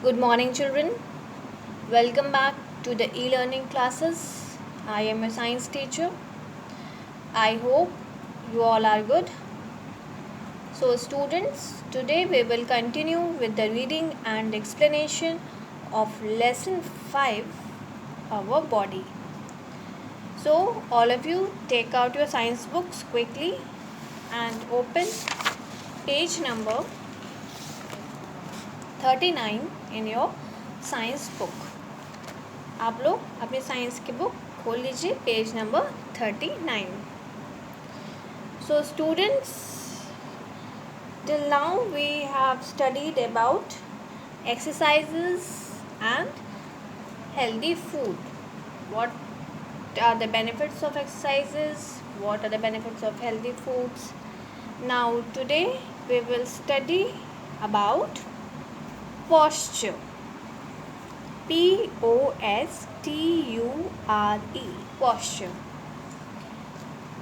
Good morning, children. Welcome back to the e learning classes. I am a science teacher. I hope you all are good. So, students, today we will continue with the reading and explanation of lesson 5, our body. So, all of you take out your science books quickly and open page number 39 in your science book. आप लोग अपनी science की book खोल लीजिए page number 39. So students, till now we have studied about exercises and healthy food. What are the benefits of exercises? What are the benefits of healthy foods? Now today we will study about posture. Posture. Posture.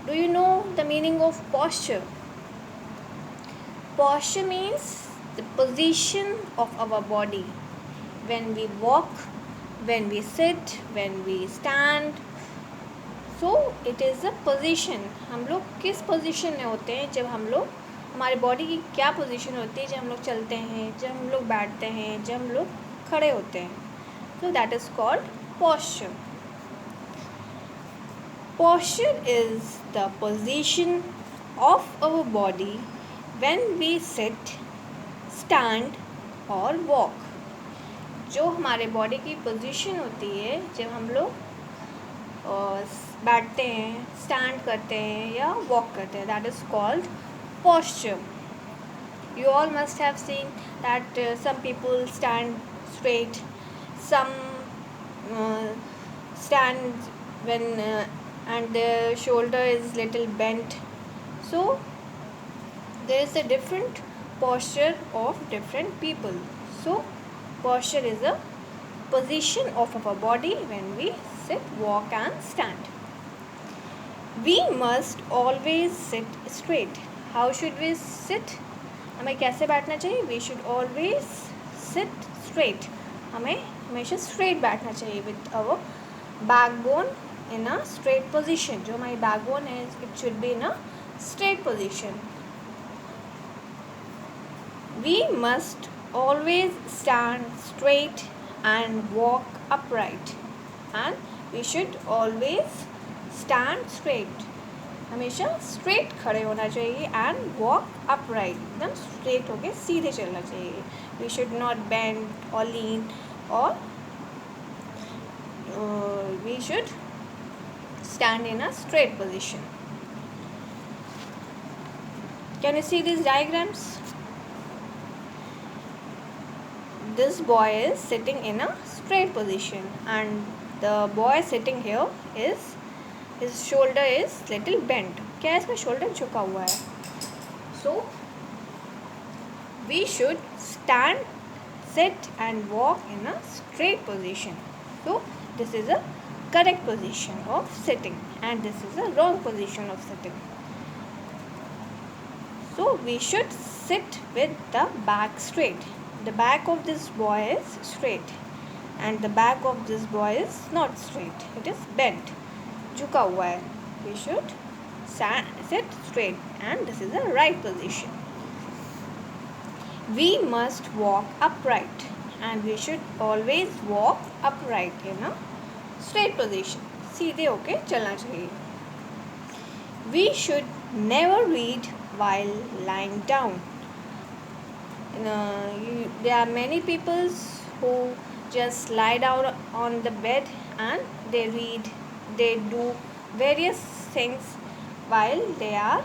Do you know the meaning of posture? Posture means the position of our body. When we walk, when we sit, when we stand. So it is a position. हम लोग किस position में होते हैं जब हम लोग हमारे बॉडी की क्या पोजीशन होती है जब हम लोग चलते हैं, जब हम लोग बैठते हैं, जब हम लोग खड़े होते हैं. So that is called posture. Posture is the position of our body when we sit, stand or walk. जो हमारे बॉडी की पोजीशन होती है जब हम लोग बैठते हैं, स्टैंड करते हैं या वॉक करते हैं, that is called posture. You all must have seen that some people stand straight, some stand when and their shoulder is little bent. So there is a different posture of different people. So posture is a position of our body when we sit, walk and stand. We must always sit straight. How should we sit? हमें कैसे बैठना चाहिए? We should always sit straight. हमें हमेशा straight बैठना चाहिए with our backbone in a straight position. जो हमारी backbone है, it should be in a straight position. We must always stand straight and walk upright. And we should always stand straight. हमेशा straight खड़े होना चाहिए and walk upright, एकदम straight होके सीधे चलना चाहिए. वी शुड नॉट बेंड और लीन और we should stand in a straight position. Can you see this diagrams? This boy is sitting in a straight position and the boy sitting here is his shoulder is little bent. क्या है इसका shoulder झुका हुआ है. So we should stand, sit and walk in a straight position. So this is a correct position of sitting and this is a wrong position of sitting. So we should sit with the back straight. The back of this boy is straight and the back of this boy is not straight. It is bent. झुका हुआ है. We should sit straight and this is the right position. We must walk upright and we should always walk upright in a straight position. सीधे होके चलना चाहिए. We should never read while lying down. There are many people who just lie down on the bed and they read, they do various things while they are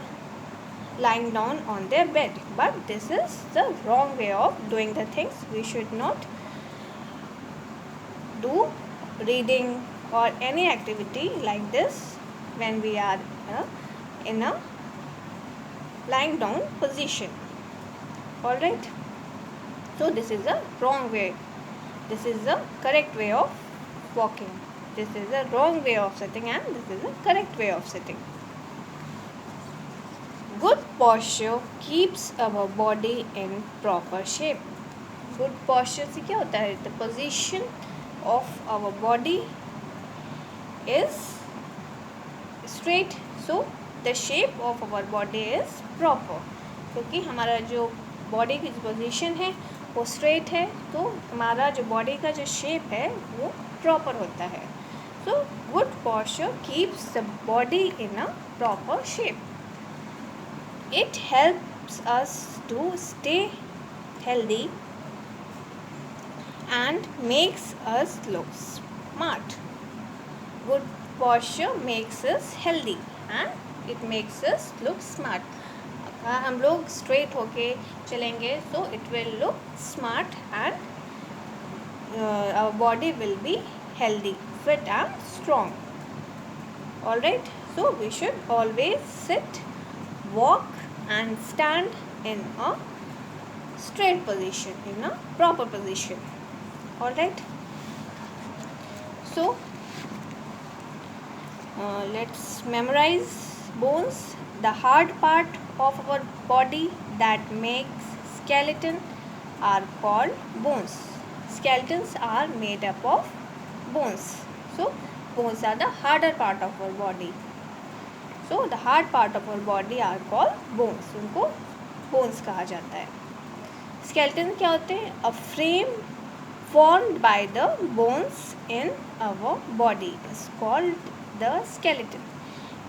lying down on their bed, but this is the wrong way of doing the things. We should not do reading or any activity like this when we are in a lying down position. All right, so this is a wrong way. This is the correct way of walking. This is a wrong way of sitting and this is a correct way of sitting. Good posture keeps our body in proper shape. Good posture से क्या होता है, the position of our body is straight, so the shape of our body is proper, क्योंकि हमारा जो body की position है वो स्ट्रेट है, तो हमारा जो बॉडी का जो शेप है वो प्रॉपर होता है. So good posture keeps the body in a proper shape. It helps us to stay healthy and makes us look smart. Good posture makes us healthy and it makes us look smart. हम लोग straight होके चलेंगे so it will look smart and our body will be healthy, fit and strong. Alright, so we should always sit, walk and stand in a straight position, in a proper position. Alright, so let's memorize bones. The hard part of our body that makes skeleton are called bones. Skeletons are made up of bones. So bones are the harder part of our body. So the hard part of our body are called bones. उनको bones कहा जाता है. Skeleton क्या होते हैं? A frame formed by the bones in our body is called the skeleton.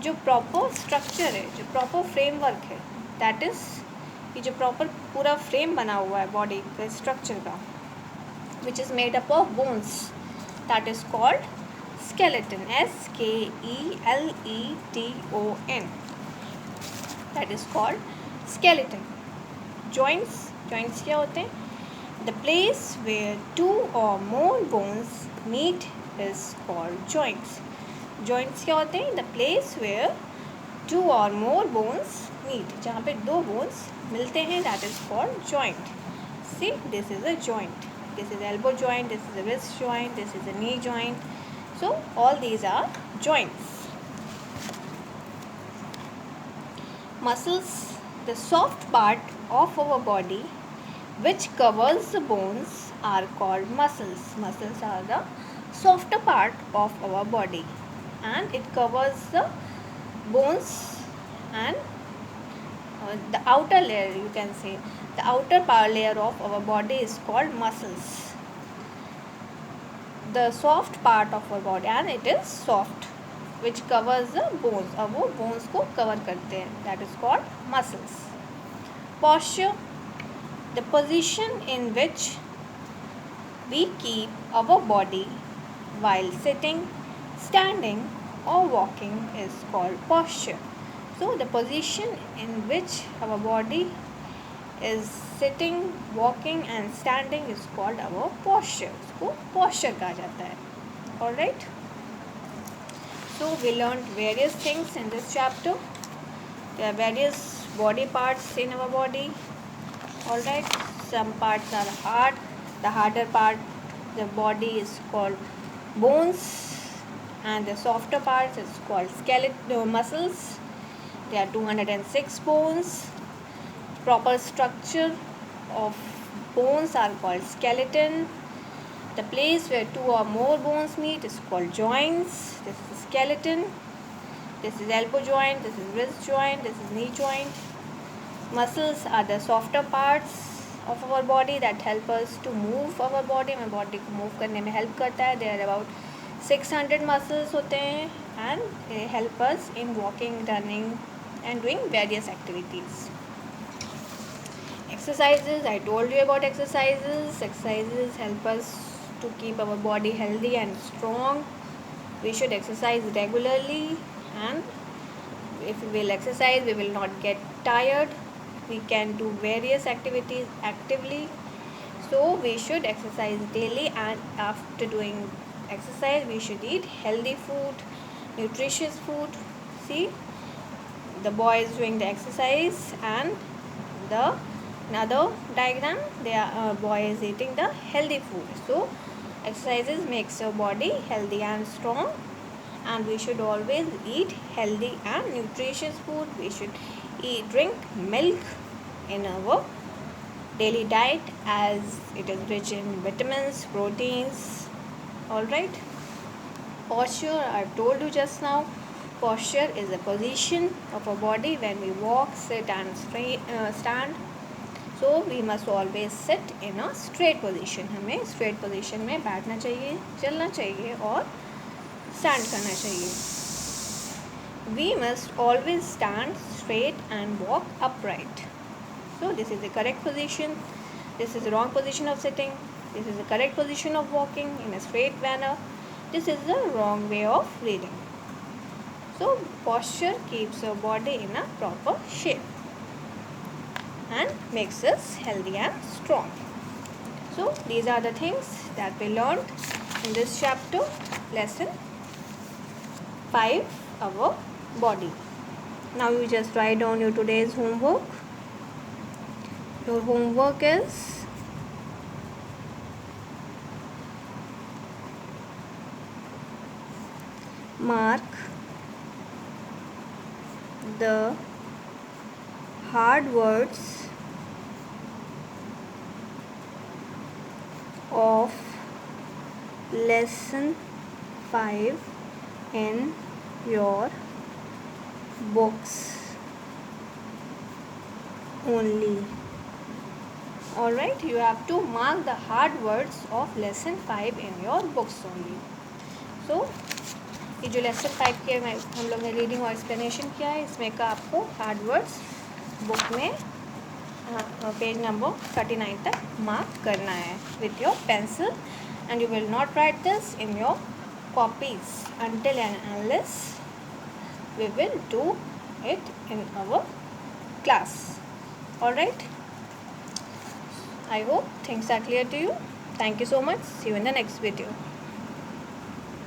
जो proper structure है, जो proper framework है, that is ये जो proper पूरा frame बना हुआ है body के structure का, which is made up of bones, that is called skeleton. skeleton, that is called skeleton. Joints क्या होते हैं? The place where two or more bones meet is called joints. Joints क्या होते हैं? The place where two or more bones meet, जहाँ पे दो bones मिलते हैं, that is called joint. See, this is a joint. This is elbow joint, this is a wrist joint, this is a knee joint. So all these are joints. Muscles, the soft part of our body which covers the bones, are called muscles. Muscles are the softer part of our body and it covers the bones and the outer layer, you can say the outer layer of our body is called muscles. The soft part of our body and it is soft, which covers the bones, और वो bones को cover करते हैं, that is called muscles. Posture, the position in which we keep our body while sitting, standing or walking is called posture. So the position in which our body is sitting, walking and standing is called our posture. उसको posture कहा जाता है. Alright, so we learned various things in this chapter. There are various body parts in our body. Alright, some parts are hard. The harder part, the body is called bones and the softer parts is called skeleton, muscles. There are 206 bones. Proper structure of bones are called skeleton. The place where two or more bones meet is called joints. This is skeleton. This is elbow joint. This is wrist joint. This is knee joint. Muscles are the softer parts of our body that help us to move our body. हमें body को move करने में help करता है. There are about 600 muscles होते हैं and they help us in walking, running and doing various activities. Exercises, I told you about exercises. Exercises help us to keep our body healthy and strong. We should exercise regularly and if we will exercise, we will not get tired. We can do various activities actively. So we should exercise daily and after doing exercise, we should eat healthy food, nutritious food. See, the boy is doing the exercise and the another diagram, the boy is eating the healthy food. So exercises makes your body healthy and strong and we should always eat healthy and nutritious food. We should drink milk in our daily diet as it is rich in vitamins, proteins. Alright. Posture, I've told you just now. Posture is a position of a body when we walk, sit and stand. So we must always sit in a straight position. हमें straight position में बैठना चाहिए, चलना चाहिए और stand करना चाहिए. We must always stand straight and walk upright. So this is the correct position. This is the wrong position of sitting. This is the correct position of walking in a straight manner. This is the wrong way of reading. So posture keeps your body in a proper shape and makes us healthy and strong. So these are the things that we learned in this chapter, lesson 5, our body. Now you just write down your today's homework. Your homework is mark the hard words of lesson 5 in your books only. Alright, you have to mark the hard words of lesson 5 in your books only. So ये जो lesson 5 के हम लोग ने reading और explanation किया है, इसमें का आपको हार्ड वर्ड्स बुक में पेज नंबर 39 तक मार्क करना है with your pencil and you will not right this in your copies until and unless we will do it in our class. Alright, I hope things are clear to you. Thank you so much. See you in the next video.